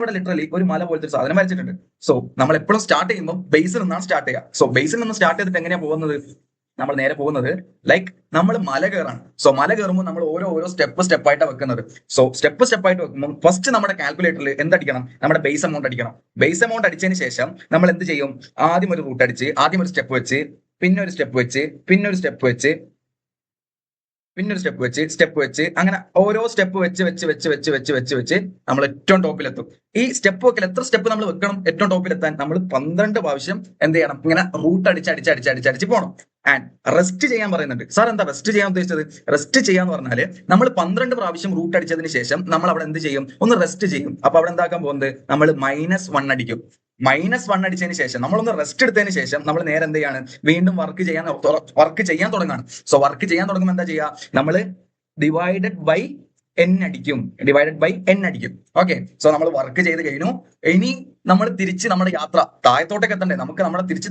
ഇവിടെ ലിറ്ററലി ഒരു മല പോലത്തെ ഒരു സാധനം വരച്ചിട്ടുണ്ട്. സോ നമ്മൾ എപ്പോഴും സ്റ്റാർട്ട് ചെയ്യുമ്പോൾ ബേസിൽ നിന്നാണ് സ്റ്റാർട്ട് ചെയ്യുക. സോ ബേസിൽ നിന്ന് സ്റ്റാർട്ട് ചെയ്തിട്ട് എങ്ങനെയാ പോകുന്നത്? നമ്മൾ നേരെ പോകുന്നത് ലൈക്ക് നമ്മൾ മല കയറാണ്. സോ മല കയറുമ്പോൾ നമ്മൾ ഓരോ സ്റ്റെപ്പ് ആയിട്ടാണ് വെക്കുന്നത്. സോ സ്റ്റെപ്പ് ആയിട്ട് വെക്കുമ്പോൾ ഫസ്റ്റ് നമ്മുടെ കാൽക്കുലേറ്ററിൽ എന്തടിക്കണം? നമ്മുടെ ബേസ് എമൗണ്ട് അടിക്കണം. ബേസ് എമൗണ്ട് അടിച്ചതിന് ശേഷം നമ്മൾ എന്ത് ചെയ്യും? ആദ്യം ഒരു റൂട്ട് അടിച്ച്, ആദ്യം ഒരു സ്റ്റെപ്പ് വെച്ച്, പിന്നെ ഒരു സ്റ്റെപ്പ് വെച്ച്, പിന്നെ ഒരു സ്റ്റെപ്പ് വെച്ച്, പിന്നെ ഒരു സ്റ്റെപ്പ് വെച്ച് അങ്ങനെ ഓരോ സ്റ്റെപ്പ് വെച്ച് നമ്മൾ ഏറ്റവും ടോപ്പിലെത്തും. ഈ സ്റ്റെപ്പ് വെക്കൽ എത്ര സ്റ്റെപ്പ് നമ്മൾ വെക്കണം ഏറ്റവും ടോപ്പിലെത്താൻ? നമ്മൾ 12 പ്രാവശ്യം എന്ത് ചെയ്യണം? ഇങ്ങനെ റൂട്ട് അടിച്ച് പോകണം. ആൻഡ് റെസ്റ്റ് ചെയ്യാൻ പറയുന്നുണ്ട്. സാർ എന്താ റെസ്റ്റ് ചെയ്യാൻ ഉദ്ദേശിച്ചത്? റെസ്റ്റ് ചെയ്യാന്ന് പറഞ്ഞാല് നമ്മൾ 12 പ്രാവശ്യം റൂട്ട് അടിച്ചതിന് ശേഷം നമ്മൾ അവിടെ എന്ത് ചെയ്യും? ഒന്ന് റെസ്റ്റ് ചെയ്യും. അപ്പൊ അവിടെ എന്താക്കാൻ പോകുന്നത്? നമ്മൾ -1 അടിക്കും. -1 അടിച്ചതിന് ശേഷം നമ്മളൊന്ന് റെസ്റ്റ് എടുത്തതിന് ശേഷം നമ്മൾ നേരെ എന്ത് ചെയ്യാണ്? വീണ്ടും വർക്ക് ചെയ്യാൻ തുടങ്ങാണ്. സോ വർക്ക് ചെയ്യാൻ തുടങ്ങുമ്പോൾ എന്താ ചെയ്യുക? നമ്മൾ ഡിവൈഡഡ് ബൈ n അടിക്കും. ഓക്കെ, സോ നമ്മൾ വർക്ക് ചെയ്ത് കഴിഞ്ഞു. ഇനി നമ്മൾ തിരിച്ച് നമ്മുടെ യാത്ര താഴത്തോട്ടേക്ക് എത്തണ്ടേ? നമുക്ക് നമ്മളെ തിരിച്ച്